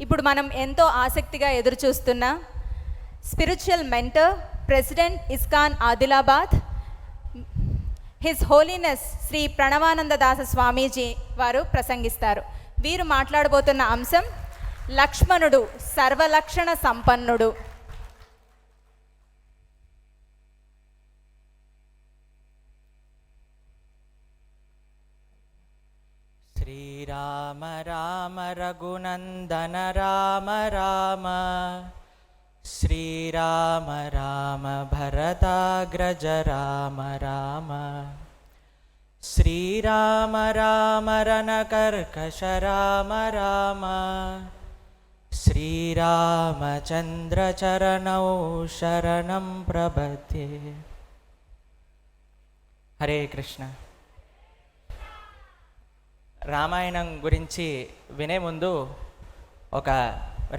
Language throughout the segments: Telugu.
ఇప్పుడు మనం ఎంతో ఆసక్తిగా ఎదురుచూస్తున్న spiritual mentor, president ISKCON Adilabad, his holiness Shri Pranavananda Dasa Swamiji వారు ప్రసంగిస్తారు. వీరు మాట్లాడబోతున్న అంశం లక్ష్మణుడు సర్వలక్షణ సంపన్నుడు. శ్రీరామ రామ రఘునందన రామ రామ, శ్రీరామ రామ భరతాగ్రజ రామ రామ, శ్రీరామ రామ రణకర్కశ రామ రామ, శ్రీరామచంద్ర చరణౌ శరణం ప్రపద్యే. హరే కృష్ణ. రామాయణం గురించి వినే ముందు ఒక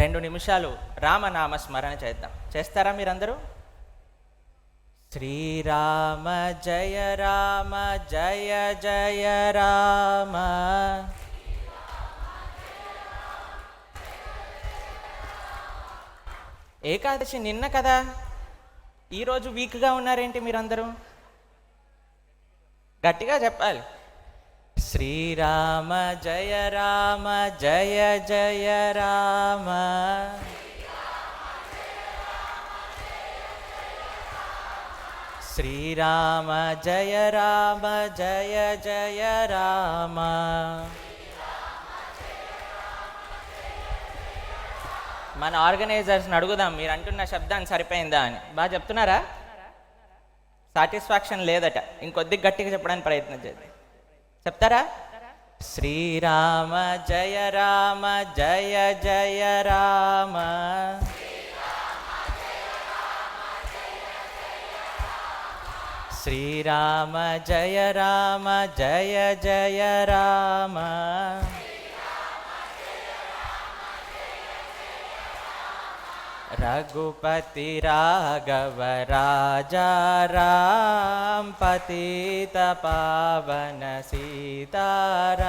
2 నిమిషాలు రామనామ స్మరణ చేద్దాం. చేస్తారా మీరందరూ? శ్రీరామ జయ రామ జయ జయ రామ, ఏకాదశి నిన్న కదా, ఈరోజు వీక్గా ఉన్నారేంటి మీరందరూ? గట్టిగా చెప్పాలి. శ్రీరామ జయ రామ జయ జయ రామ, శ్రీరామ జయ రామ జయ జయ రామ. మన ఆర్గనైజర్స్ని అడుగుదాం, మీరు అంటున్న శబ్దాన్ని సరిపోయిందా అని. బాగా చెప్తున్నారా? సాటిస్ఫాక్షన్ లేదట, ఇంకొద్ది గట్టిగా చెప్పడానికి ప్రయత్నం చేద్దాం. చెప్తారా? శ్రీరామ జయ రామ జయ జయ రామ, శ్రీరామ జయ రామ జయ జయ రామ, రఘుపతి రాఘవ రాజా రామ, పతిత పావన సీతారాం,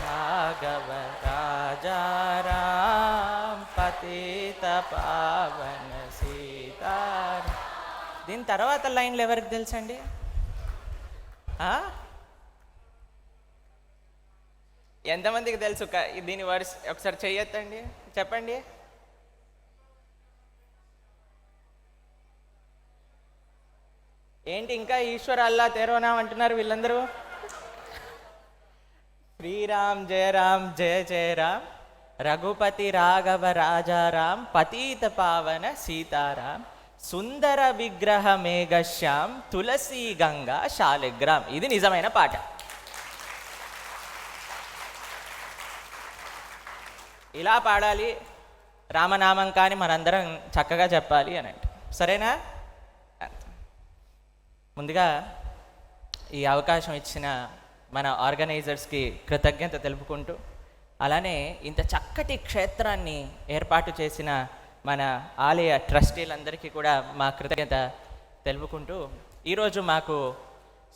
రాఘవ రాజా రామ, పతిత పావన సీతారాం. దీని తర్వాత లైన్లు ఎవరికి తెలుసండి? ఎంతమందికి తెలుసు దీని వర్స్? ఒకసారి చెయ్యొద్దండి, చెప్పండి. ఏంటి ఇంకా ఈశ్వర అల్లా తెరోనాం అంటున్నారు వీళ్ళందరూ? శ్రీరామ్ జయ రామ్ జయ జయ రామ్, రఘుపతి రాఘవ రాజారాం, పతీత పావన సీతారాం, సుందర విగ్రహ మేఘశ్యాం, తులసి గంగా శాలిగ్రామ్. ఇది నిజమైన పాట. ఇలా పాడాలి రామనామం, కానీ మనందరం చక్కగా చెప్పాలి అని అంటే. సరేనా? ముందుగా ఈ అవకాశం ఇచ్చిన మన ఆర్గనైజర్స్కి కృతజ్ఞత తెలుపుకుంటూ, అలానే ఇంత చక్కటి క్షేత్రాన్ని ఏర్పాటు చేసిన మన ఆలయ ట్రస్టీలందరికీ కూడా మా కృతజ్ఞత తెలుపుకుంటూ, ఈరోజు మాకు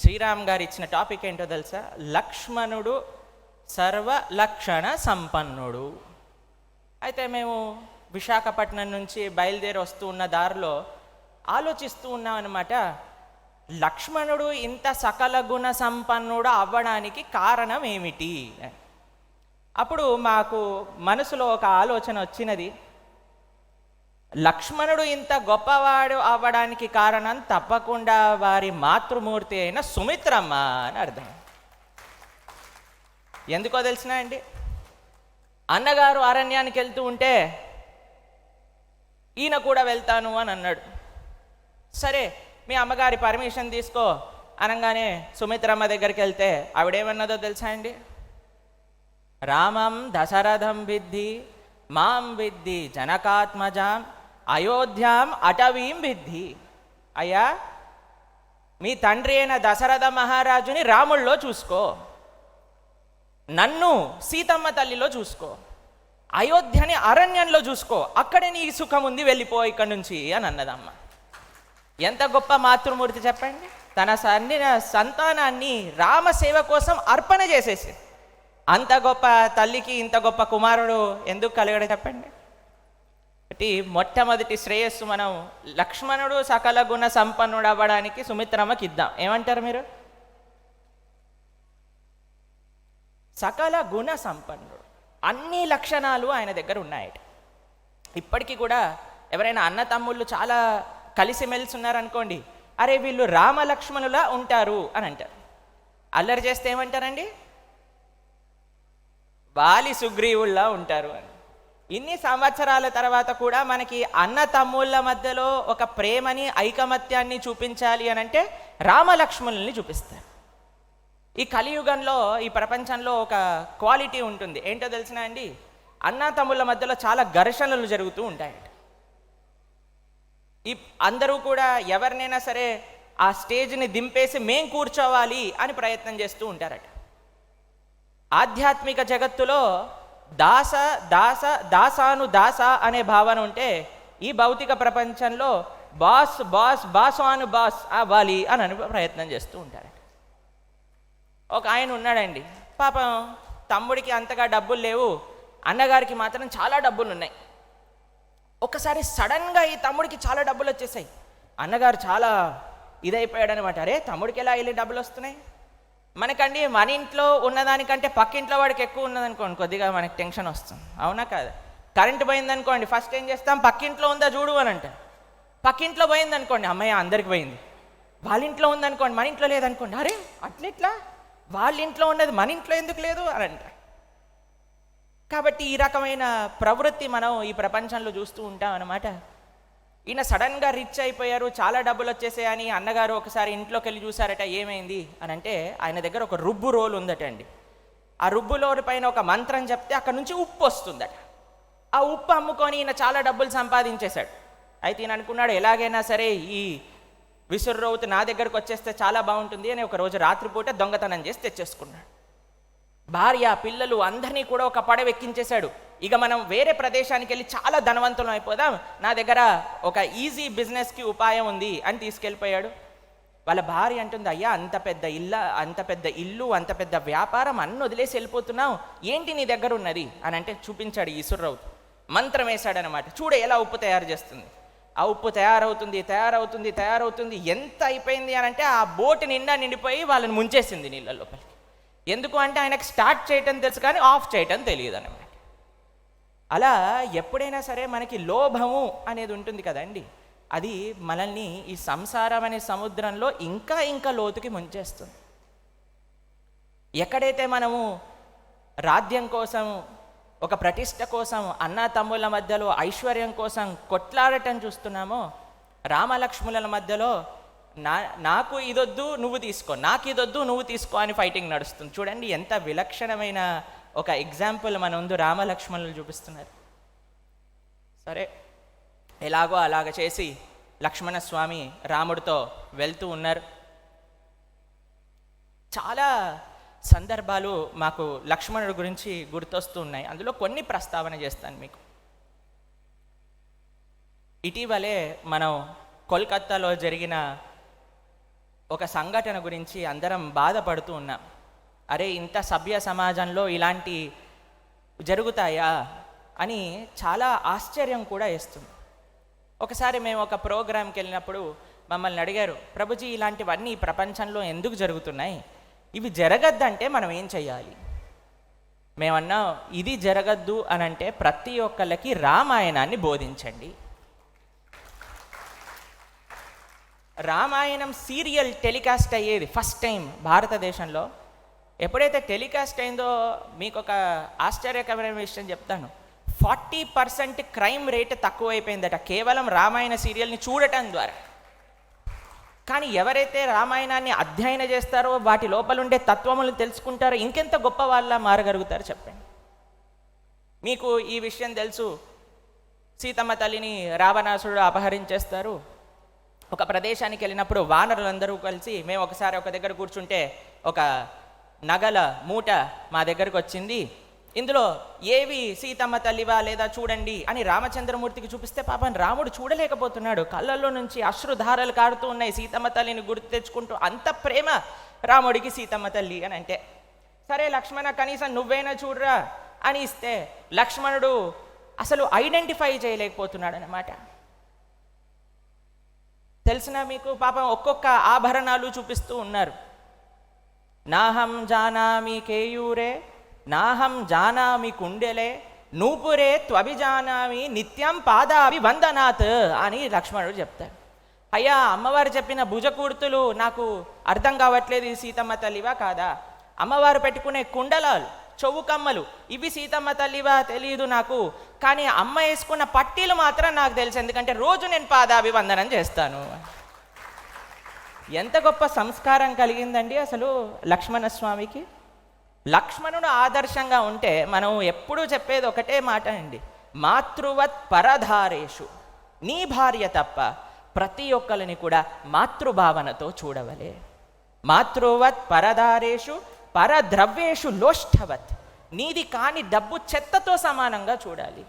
శ్రీరామ్ గారు ఇచ్చిన టాపిక్ ఏంటో తెలుసా? లక్ష్మణుడు సర్వలక్షణ సంపన్నుడు. అయితే మేము విశాఖపట్నం నుంచి బయలుదేరి వస్తూ ఉన్న దారిలో ఆలోచిస్తూ ఉన్నాం అన్నమాట, లక్ష్మణుడు ఇంత సకల గుణ సంపన్నుడు అవ్వడానికి కారణం ఏమిటి? అప్పుడు మాకు మనసులో ఒక ఆలోచన వచ్చినది. లక్ష్మణుడు ఇంత గొప్పవాడు అవ్వడానికి కారణం తప్పకుండా వారి మాతృమూర్తి అయిన సుమిత్రమ్మ అని అర్థం. ఎందుకో తెలిసినా అండి? అన్నగారు అరణ్యానికి వెళ్తూ ఉంటే ఈయన కూడా వెళ్తాను అని అన్నాడు. సరే మీ అమ్మగారి పర్మిషన్ తీసుకో అనగానే సుమిత్రమ్మ దగ్గరికి వెళ్తే ఆవిడేమన్నదో తెలుసా అండి? రామం దశరథం విద్ధి, మాం విద్ధి జనకాత్మజాం, అయోధ్యాం అటవీం విద్ధి. అయ్యా, మీ తండ్రి అయిన దశరథ మహారాజుని రాముల్లో చూసుకో, నన్ను సీతమ్మ తల్లిలో చూసుకో, అయోధ్యని అరణ్యంలో చూసుకో, అక్కడే నీ సుఖం ఉంది, వెళ్ళిపో ఇక్కడి నుంచి అని అన్నదమ్మ. ఎంత గొప్ప మాతృమూర్తి చెప్పండి. తన సంతానాన్ని రామసేవ కోసం అర్పణ చేసేసి అంత గొప్ప తల్లికి ఇంత గొప్ప కుమారుడు ఎందుకు కలిగడు చెప్పండి. కాబట్టి మొట్టమొదటి శ్రేయస్సు మనం లక్ష్మణుడు సకల గుణ సంపన్నుడు అవ్వడానికి సుమిత్రమ్మకి ఇద్దాం. ఏమంటారు మీరు? సకల గుణ సంపన్నుడు, అన్ని లక్షణాలు ఆయన దగ్గర ఉన్నాయట. ఇప్పటికీ కూడా ఎవరైనా అన్న తమ్ముళ్ళు చాలా కలిసిమెలిసి ఉన్నారనుకోండి, అరే వీళ్ళు రామలక్ష్మణులా ఉంటారు అని అంటారు. అల్లరి చేస్తే ఏమంటారండి? వాలి సుగ్రీవుల్లా ఉంటారు అని. ఇన్ని సంవత్సరాల తర్వాత కూడా మనకి అన్న తమ్ముళ్ళ మధ్యలో ఒక ప్రేమని ఐకమత్యాన్ని చూపించాలి అని అంటే రామలక్ష్మణుల్ని చూపిస్తారు. ఈ కలియుగంలో ఈ ప్రపంచంలో ఒక క్వాలిటీ ఉంటుంది, ఏంటో తెలిసినా అండి? అన్న తమ్ముళ్ళ మధ్యలో చాలా ఘర్షణలు జరుగుతూ ఉంటాయట. ఈ అందరూ కూడా ఎవరినైనా సరే ఆ స్టేజ్ని దింపేసి మేం కూర్చోవాలి అని ప్రయత్నం చేస్తూ ఉంటారట. ఆధ్యాత్మిక జగత్తులో దాస దాస దాసాను దాస అనే భావన ఉంటే, ఈ భౌతిక ప్రపంచంలో బాస్ బాస్ బాసాను బాస్ అవ్వాలి అని ప్రయత్నం చేస్తూ ఉంటారట. ఒక ఆయన ఉన్నాడండి, పాపం తమ్ముడికి అంతగా డబ్బులు లేవు, అన్నగారికి మాత్రం చాలా డబ్బులు ఉన్నాయి. ఒకసారి సడన్గా ఈ తమ్ముడికి చాలా డబ్బులు వచ్చేసాయి. అన్నగారు చాలా ఇదైపోయాడు అనమాట. అరే తమ్ముడికి ఎలా వెళ్ళి డబ్బులు వస్తున్నాయి? మనకండి మన ఇంట్లో ఉన్నదానికంటే పక్కింట్లో వాడికి ఎక్కువ ఉన్నదనుకోండి, కొద్దిగా మనకి టెన్షన్ వస్తుంది, అవునా కాదా? కరెంటు పోయిందనుకోండి, ఫస్ట్ ఏం చేస్తాం? పక్కింట్లో ఉందా చూడు అని అంటే. పక్కింట్లో పోయిందనుకోండి, అమ్మయ్య అందరికి పోయింది. వాళ్ళ ఇంట్లో ఉందనుకోండి, మన ఇంట్లో లేదనుకోండి, అరే అట్లెట్లా, వాళ్ళ ఇంట్లో ఉన్నది మన ఇంట్లో ఎందుకు లేదు అని అంటారు. కాబట్టి ఈ రకమైన ప్రవృత్తి మనం ఈ ప్రపంచంలో చూస్తూ ఉంటాం అన్నమాట. ఈయన సడన్గా రిచ్ అయిపోయారు, చాలా డబ్బులు వచ్చేసాయని అన్నగారు ఒకసారి ఇంట్లోకి వెళ్ళి చూసారట. ఏమైంది అని అంటే, ఆయన దగ్గర ఒక రుబ్బు రోలు ఉందట అండి. ఆ రుబ్బు రోలు పైన ఒక మంత్రం చెప్తే అక్కడ నుంచి ఉప్పు వస్తుందట. ఆ ఉప్పు అమ్ముకొని ఈయన చాలా డబ్బులు సంపాదించేశాడు. అయితే ఈయన అనుకున్నాడు, ఎలాగైనా సరే ఈ విసుర్రవుతు నా దగ్గరకు వచ్చేస్తే చాలా బాగుంటుంది అని ఒకరోజు రాత్రిపూట దొంగతనం చేసి తెచ్చేసుకున్నాడు. భార్య పిల్లలు అందరినీ కూడా ఒక పడవ ఎక్కించేశాడు. ఇక మనం వేరే ప్రదేశానికి వెళ్ళి చాలా ధనవంతులం అయిపోదాం, నా దగ్గర ఒక ఈజీ బిజినెస్కి ఉపాయం ఉంది అని తీసుకెళ్ళిపోయాడు. వాళ్ళ భార్య అంటుంది, అయ్యా అంత పెద్ద ఇల్లు అంత పెద్ద వ్యాపారం అన్ని వదిలేసి వెళ్ళిపోతున్నావు, ఏంటి నీ దగ్గర ఉన్నది అని అంటే చూపించాడు ఈశ్వరరావు. మంత్రం వేశాడనమాట, చూడ ఎలా ఉప్పు తయారు చేస్తుంది. ఆ ఉప్పు తయారవుతుంది ఎంత అయిపోయింది అని అంటే ఆ బోటు నిండా నిండిపోయి వాళ్ళని ముంచేసింది నీళ్ళ లోపలికి. ఎందుకు అంటే ఆయనకు స్టార్ట్ చేయటం తెలుసు కానీ ఆఫ్ చేయటం తెలియదు అన్నమాట. అలా ఎప్పుడైనా సరే మనకి లోభము అనేది ఉంటుంది కదండి, అది మనల్ని ఈ సంసారం అనే సముద్రంలో ఇంకా లోతుకి ముంచేస్తుంది. ఎక్కడైతే మనము రాజ్యం కోసం, ఒక ప్రతిష్ట కోసం, అన్నా తమ్ముళ్ళ మధ్యలో ఐశ్వర్యం కోసం కొట్లాడటం చూస్తున్నామో, రామలక్ష్మణుల మధ్యలో నాకు ఇదొద్దు నువ్వు తీసుకో, నాకు ఇదొద్దు నువ్వు తీసుకో అని ఫైటింగ్ నడుస్తుంది. చూడండి ఎంత విలక్షణమైన ఒక ఎగ్జాంపుల్ మన ముందు రామలక్ష్మణులు చూపిస్తున్నారు. సరే, ఎలాగో అలాగ చేసి లక్ష్మణస్వామి రాముడితో వెళ్తూ ఉన్నారు. చాలా సందర్భాలు మాకు లక్ష్మణుడి గురించి గుర్తొస్తూ ఉన్నాయి, అందులో కొన్ని ప్రస్తావన చేస్తాను మీకు. ఇటీవలే మనం కోల్కత్తాలో జరిగిన ఒక సంఘటన గురించి అందరం బాధపడుతూ ఉన్నాం. అరే ఇంత సభ్య సమాజంలో ఇలాంటి జరుగుతాయా అని చాలా ఆశ్చర్యం కూడా వేస్తుంది. ఒకసారి మేము ఒక ప్రోగ్రాంకి వెళ్ళినప్పుడు మమ్మల్ని అడిగారు, ప్రభుజీ ఇలాంటివన్నీ ఈ ప్రపంచంలో ఎందుకు జరుగుతున్నాయి, ఇవి జరగద్దంటే మనం ఏం చెయ్యాలి? మేమన్నా ఇది జరగద్దు అని అంటే ప్రతి ఒక్కళ్ళకి రామాయణాన్ని బోధించండి. రామాయణం సీరియల్ టెలికాస్ట్ అయ్యేది ఫస్ట్ టైం భారతదేశంలో. ఎప్పుడైతే టెలికాస్ట్ అయిందో మీకు ఒక ఆశ్చర్యకరమైన విషయం చెప్తాను. 40% క్రైమ్ రేట్ తక్కువైపోయిందట కేవలం రామాయణ సీరియల్ని చూడటం ద్వారా. కానీ ఎవరైతే రామాయణాన్ని అధ్యయనం చేస్తారో, వాటి లోపల ఉండే తత్వములను తెలుసుకుంటారో, ఇంకెంత గొప్ప వాళ్ళ మారగలుగుతారు చెప్పండి. మీకు ఈ విషయం తెలుసు, సీతమ్మ తల్లిని రావణాసురుడు అపహరించేస్తారు. ఒక ప్రదేశానికి వెళ్ళినప్పుడు వానరులందరూ కలిసి, మేము ఒకసారి ఒక దగ్గర కూర్చుంటే ఒక నగల మూట మా దగ్గరకు వచ్చింది, ఇందులో ఏవి సీతమ్మ తల్లివా లేదా చూడండి అని రామచంద్రమూర్తికి చూపిస్తే పాపం రాముడు చూడలేకపోతున్నాడు. కళ్ళల్లో నుంచి అశ్రుధారలు కారుతూ ఉన్నాయి. సీతమ్మ తల్లిని గుర్తు తెచ్చుకుంటూ, అంత ప్రేమ రాముడికి సీతమ్మ తల్లి అని అంటే. సరే లక్ష్మణ కనీసం నువ్వైనా చూడరా అని ఇస్తే లక్ష్మణుడు అసలు ఐడెంటిఫై చేయలేకపోతున్నాడు అన్నమాట. తెలిసిన మీకు పాపం ఒక్కొక్క ఆభరణాలు చూపిస్తూ ఉన్నారు. నాహం జానామి కేయూరే, నాహం జానామి కుండెలే, నూపురే త్వభిజానామి నిత్యం పాదాభి వందనాత్ అని లక్ష్మణుడు చెప్తాడు. అయ్యా, అమ్మవారు చెప్పిన భుజకూర్తులు నాకు అర్థం కావట్లేదు, ఇది సీతమ్మ తల్లివా కాదా? అమ్మవారు పెట్టుకునే కుండలాలు, చెవు కమ్మలు, ఇవి సీతమ్మ తల్లివా తెలియదు నాకు, కానీ అమ్మ వేసుకున్న పట్టీలు మాత్రం నాకు తెలుసు, ఎందుకంటే రోజు నేను పాదాభివందనం చేస్తాను. ఎంత గొప్ప సంస్కారం కలిగిందండి అసలు లక్ష్మణస్వామికి. లక్ష్మణుడు ఆదర్శంగా ఉంటే మనం ఎప్పుడూ చెప్పేది ఒకటే మాట అండి, మాతృవత్ పరధారేషు. నీ భార్య తప్ప ప్రతి ఒక్కరిని కూడా మాతృభావనతో చూడవలే. మాతృవత్ పరధారేషు పరద్రవ్యేషు లోష్ఠవత్. నీది కాని డబ్బు చెత్తతో సమానంగా చూడాలి.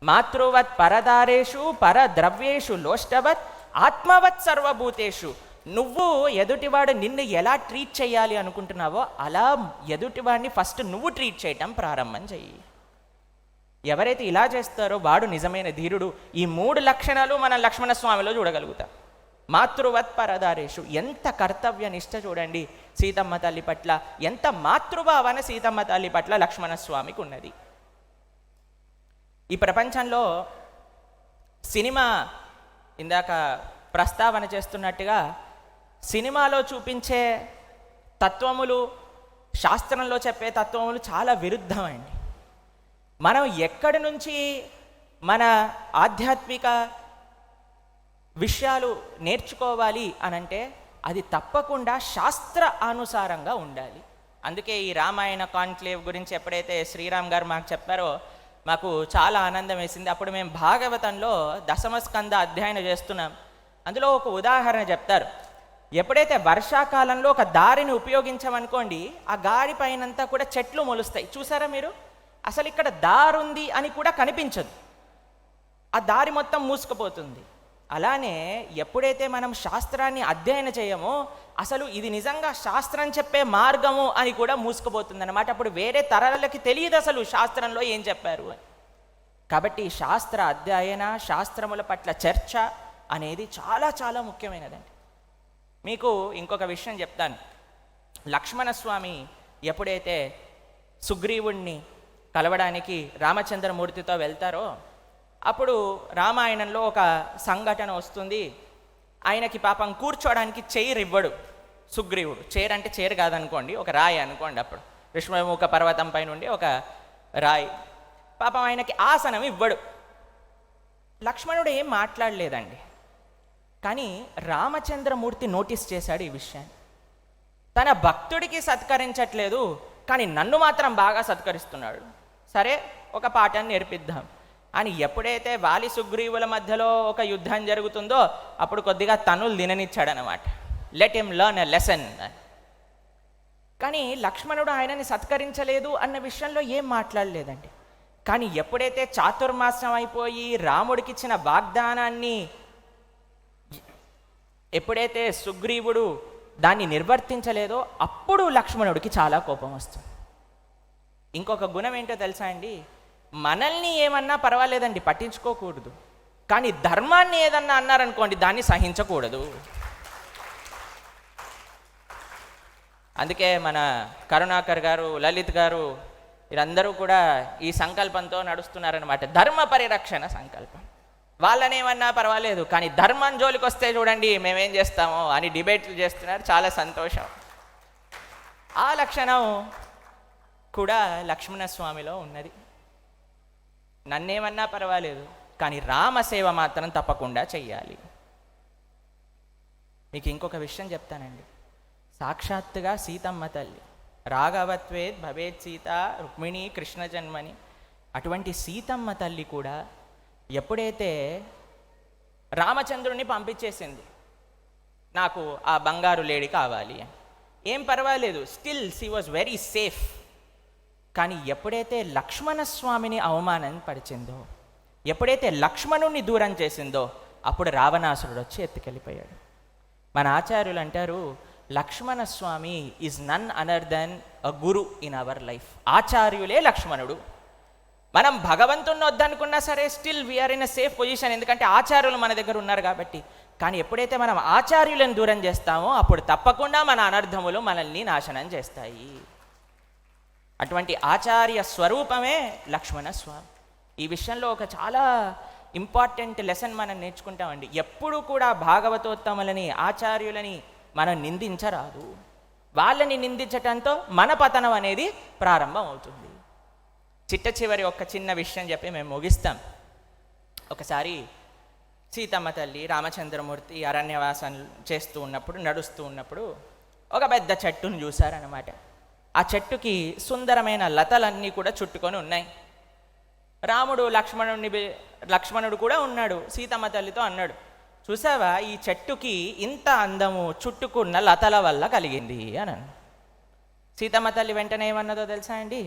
మాతృవత్ పరదారేషు పరద్రవ్యేషు లోష్ఠవత్ ఆత్మవత్ సర్వభూతేషు. నువ్వు ఎదుటివాడు నిన్ను ఎలా ట్రీట్ చేయాలి అనుకుంటున్నావో అలా ఎదుటివాడిని ఫస్ట్ నువ్వు ట్రీట్ చేయటం ప్రారంభం చెయ్యి. ఎవరైతే ఇలా చేస్తారో వాడు నిజమైన ధీరుడు. ఈ 3 లక్షణాలు మనం లక్ష్మణస్వామిలో చూడగలుగుతాం. మాతృవత్ పరదారేషు, ఎంత కర్తవ్య నిష్ట చూడండి సీతమ్మ తల్లి పట్ల, ఎంత మాతృభావన సీతమ్మ తల్లి పట్ల లక్ష్మణస్వామికి ఉన్నది. ఈ ప్రపంచంలో సినిమా ఇందాక ప్రస్తావన చేస్తున్నట్టుగా సినిమాలో చూపించే తత్వములు, శాస్త్రంలో చెప్పే తత్వములు చాలా విరుద్ధమండి. మనం ఎక్కడి నుంచి మన ఆధ్యాత్మిక విషయాలు నేర్చుకోవాలి అనంటే అది తప్పకుండా శాస్త్ర అనుసారంగా ఉండాలి. అందుకే ఈ రామాయణ కాన్క్లేవ్ గురించి ఎప్పుడైతే శ్రీరామ్ గారు మాకు చెప్పారో మాకు చాలా ఆనందం వేసింది. అప్పుడు మేము భాగవతంలో దశమస్కంద అధ్యయనం చేస్తున్నాం. అందులో ఒక ఉదాహరణ చెప్తారు. ఎప్పుడైతే వర్షాకాలంలో ఒక దారిని ఉపయోగించామనుకోండి, ఆ గాడి పైనంతా కూడా చెట్లు మొలుస్తాయి. చూసారా మీరు? అసలు ఇక్కడ దారి ఉంది అని కూడా కనిపించదు, ఆ దారి మొత్తం మూసుకుపోతుంది. అలానే ఎప్పుడైతే మనం శాస్త్రాన్ని అధ్యయనం చేయమో అసలు ఇది నిజంగా శాస్త్రం చెప్పే మార్గము అని కూడా మూసుకుపోతుంది అన్నమాట. అప్పుడు వేరే తరాలకి తెలియదు అసలు శాస్త్రంలో ఏం చెప్పారు అని. కాబట్టి శాస్త్ర అధ్యయన, శాస్త్రముల పట్ల చర్చ అనేది చాలా చాలా ముఖ్యమైనదండి. మీకు ఇంకొక విషయం చెప్తాను. లక్ష్మణస్వామి ఎప్పుడైతే సుగ్రీవుణ్ణి కలవడానికి రామచంద్రమూర్తితో వెళ్తారో అప్పుడు రామాయణంలో ఒక సంఘటన వస్తుంది. ఆయనకి పాపం కూర్చోడానికి చైర్ ఇవ్వడు సుగ్రీవుడు. చైర్ అంటే చైర్ కాదనుకోండి, ఒక రాయి అనుకోండి. అప్పుడు విష్ణుముఖ పర్వతం పై నుండి ఒక రాయి. పాపం ఆయనకి ఆసనం ఇవ్వడు. లక్ష్మణుడు ఏం మాట్లాడలేదండి. కానీ రామచంద్రమూర్తి నోటీస్ చేశాడు ఈ విషయాన్ని. తన భక్తుడికి సత్కరించట్లేదు, కానీ నన్ను మాత్రం బాగా సత్కరిస్తున్నాడు. సరే, ఒక పాఠాన్ని నేర్పిద్దాం అని ఎప్పుడైతే వాలి సుగ్రీవుల మధ్యలో ఒక యుద్ధం జరుగుతుందో అప్పుడు కొద్దిగా తనులు తిననిచ్చాడనమాట. Let him learn a lesson. కానీ లక్ష్మణుడు ఆయనని సత్కరించలేదు అన్న విషయంలో ఏం మాట్లాడలేదండి. కానీ ఎప్పుడైతే చాతుర్మాసం అయిపోయి రాముడికి ఇచ్చిన వాగ్దానాన్ని ఎప్పుడైతే సుగ్రీవుడు దాన్ని నిర్వర్తించలేదో అప్పుడు లక్ష్మణుడికి చాలా కోపం వస్తుంది. ఇంకొక గుణం ఏంటో తెలుసా అండి? మనల్ని ఏమన్నా పర్వాలేదండి, పట్టించుకోకూడదు. కానీ ధర్మాన్ని ఏదన్నా అన్నారనుకోండి, దాన్ని సహించకూడదు. అందుకే మన కరుణాకర్ గారు, లలిత్ గారు వీరందరూ కూడా ఈ సంకల్పంతో నడుస్తున్నారనమాట. ధర్మ పరిరక్షణ సంకల్పం. వాళ్ళనేమన్నా పర్వాలేదు, కానీ ధర్మం జోలికి వస్తే చూడండి మేమేం చేస్తామో అని డిబేట్లు చేస్తున్నారు. చాలా సంతోషం. ఆ లక్షణం కూడా లక్ష్మణస్వామిలో ఉన్నది. నన్నేమన్నా పర్వాలేదు, కానీ రామసేవ మాత్రం తప్పకుండా చెయ్యాలి. మీకు ఇంకొక విషయం చెప్తానండి. సాక్షాత్తుగా సీతమ్మ తల్లి రాఘవత్వేద్ భవేత్ సీత రుక్మిణి కృష్ణ జన్మని, అటువంటి సీతమ్మ తల్లి కూడా ఎప్పుడైతే రామచంద్రుడిని పంపించేసింది, నాకు ఆ బంగారు లేడి కావాలి అని, ఏం పర్వాలేదు, still she was very safe. కానీ ఎప్పుడైతే లక్ష్మణస్వామిని అవమానం పరిచిందో, ఎప్పుడైతే లక్ష్మణుణ్ణి దూరం చేసిందో అప్పుడు రావణాసురుడు వచ్చి ఎత్తుకెళ్ళిపోయాడు. మన ఆచార్యులు అంటారు, Lakshmana Swami is none other than a guru in our life. ఆచార్యులే లక్ష్మణుడు. మనం భగవంతుని వద్దనుకున్నా సరే still we are in a safe position, ఎందుకంటే ఆచార్యులు మన దగ్గర ఉన్నారు కాబట్టి. కానీ ఎప్పుడైతే మనం ఆచార్యులను దూరం చేస్తామో అప్పుడు తప్పకుండా మన అనర్థములు మనల్ని నాశనం చేస్తాయి. అటువంటి ఆచార్య స్వరూపమే లక్ష్మణ స్వామి. ఈ విషయంలో ఒక చాలా ఇంపార్టెంట్ లెసన్ మనం నేర్చుకుంటామండి. ఎప్పుడు కూడా భాగవతోత్తములని ఆచార్యులని మనం నిందించరాదు. వాళ్ళని నిందించటంతో మన పతనం అనేది ప్రారంభం అవుతుంది. చిట్ట చివరి ఒక చిన్న విషయం చెప్పి మేము ముగిస్తాం. ఒకసారి సీతమ్మ తల్లి రామచంద్రమూర్తి అరణ్యవాసం చేస్తూ ఉన్నప్పుడు, నడుస్తూ ఉన్నప్పుడు ఒక పెద్ద చెట్టును చూశారనమాట. ఆ చెట్టుకి సుందరమైన లతలన్నీ కూడా చుట్టుకొని ఉన్నాయి. రాముడు లక్ష్మణుడు కూడా ఉన్నాడు. సీతమ్మ తల్లితో అన్నాడు, చూసావా ఈ చెట్టుకి ఇంత అందము చుట్టుకున్న లతల వల్ల కలిగింది అని. సీతమ్మ తల్లి వెంటనే ఏమన్నదో తెలుసా అండి?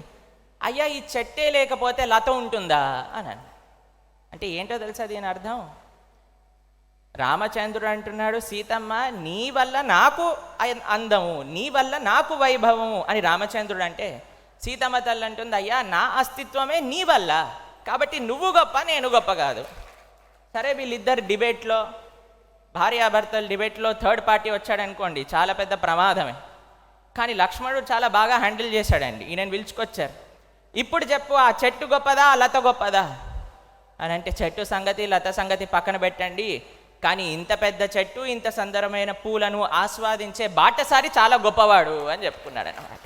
అయ్యా ఈ చెట్టే లేకపోతే లత ఉంటుందా అని. అంటే ఏంటో తెలుసా దీని అర్థం? రామచంద్రుడు అంటున్నాడు, సీతమ్మ నీ వల్ల నాకు అందము, నీ వల్ల నాకు వైభవము అని రామచంద్రుడు అంటే, సీతమ్మ తల్లి అంటుంది, అయ్యా నా అస్తిత్వమే నీ వల్ల, కాబట్టి నువ్వు గొప్ప నేను గొప్ప కాదు. సరే వీళ్ళిద్దరు డిబేట్లో, భార్యాభర్తల డిబేట్లో థర్డ్ పార్టీ వచ్చాడనుకోండి, చాలా పెద్ద ప్రమాదమే. కానీ లక్ష్మణుడు చాలా బాగా హ్యాండిల్ చేశాడండి. ఈయనని పిలుచుకొచ్చారు, ఇప్పుడు చెప్పు ఆ చెట్టు గొప్పదా ఆ లత గొప్పదా అని. అంటే చెట్టు సంగతి లత సంగతి పక్కన పెట్టండి, కానీ ఇంత పెద్ద చెట్టు ఇంత సుందరమైన పూలను ఆస్వాదించే బాటసారి చాలా గొప్పవాడు అని చెప్పుకున్నాడు అన్నమాట.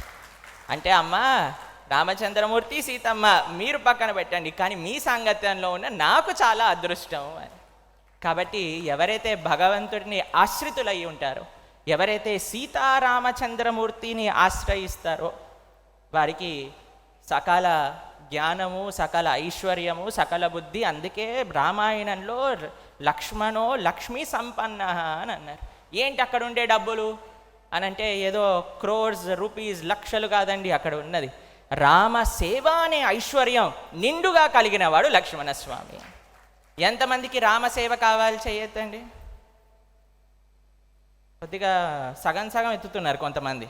అంటే అమ్మ రామచంద్రమూర్తి సీతమ్మ మీరు పక్కన పెట్టండి, కానీ మీ సాంగత్యంలో ఉన్న నాకు చాలా అదృష్టం అని. కాబట్టి ఎవరైతే భగవంతుడిని ఆశ్రితులై ఉంటారో, ఎవరైతే సీతారామచంద్రమూర్తిని ఆశ్రయిస్తారో వారికి సకల జ్ఞానము, సకల ఐశ్వర్యము, సకల బుద్ధి. అందుకే రామాయణంలో లక్ష్మణో లక్ష్మీ సంపన్న అని అన్నారు. ఏంటి అక్కడ ఉండే డబ్బులు అని అంటే ఏదో క్రోర్స్ రూపీస్ లక్షలు కాదండి, అక్కడ ఉన్నది రామ సేవ అనే ఐశ్వర్యం నిండుగా కలిగిన వాడు లక్ష్మణస్వామి. ఎంతమందికి రామసేవ కావాలి చేయొద్దండి? కొద్దిగా సగం సగం ఎత్తుతున్నారు కొంతమంది.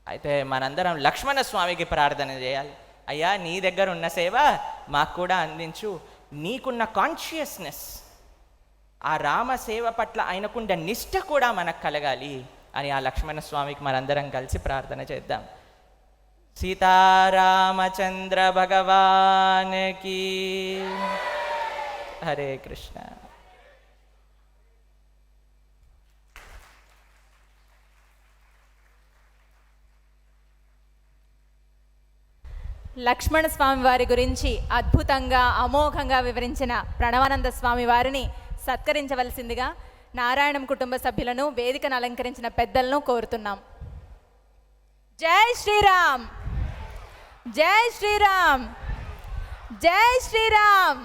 అయితే మనందరం లక్ష్మణ స్వామికి ప్రార్థన చేయాలి. అయ్యా నీ దగ్గర ఉన్న సేవ మాకు కూడా అందించు, నీకున్న కాన్షియస్నెస్ ఆ రామ సేవ పట్ల ఆయనకుండ నిష్ఠ కూడా మనకు కలగాలి అని ఆ లక్ష్మణ స్వామికి మనందరం కలిసి ప్రార్థన చేద్దాం. సీతారామచంద్ర భగవానికి హరే కృష్ణ. లక్ష్మణ స్వామి వారి గురించి అద్భుతంగా అమోఘంగా వివరించిన ప్రణవానంద స్వామి వారిని సత్కరించవలసిందిగా నారాయణం కుటుంబ సభ్యులను, వేదికను అలంకరించిన పెద్దలను కోరుతున్నాం. జై శ్రీరామ్, జై శ్రీరామ్, జై శ్రీరామ్.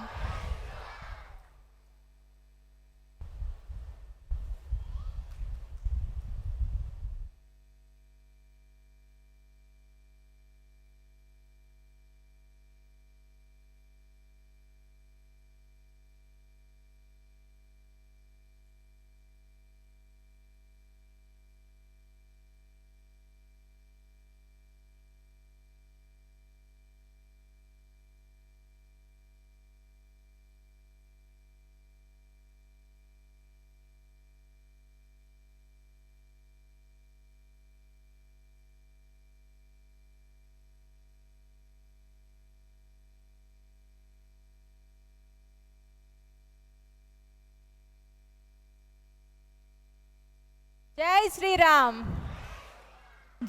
జై శ్రీరామ్,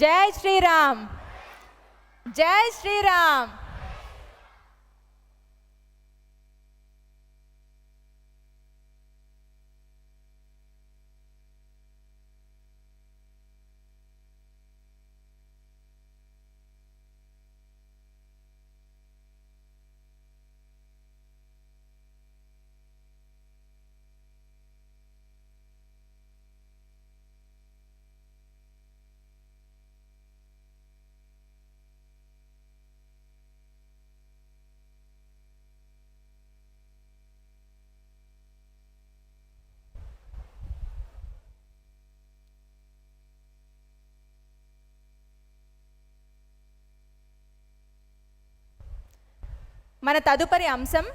జై శ్రీరామ్, జై శ్రీరామ్. మన తదుపరి అంశం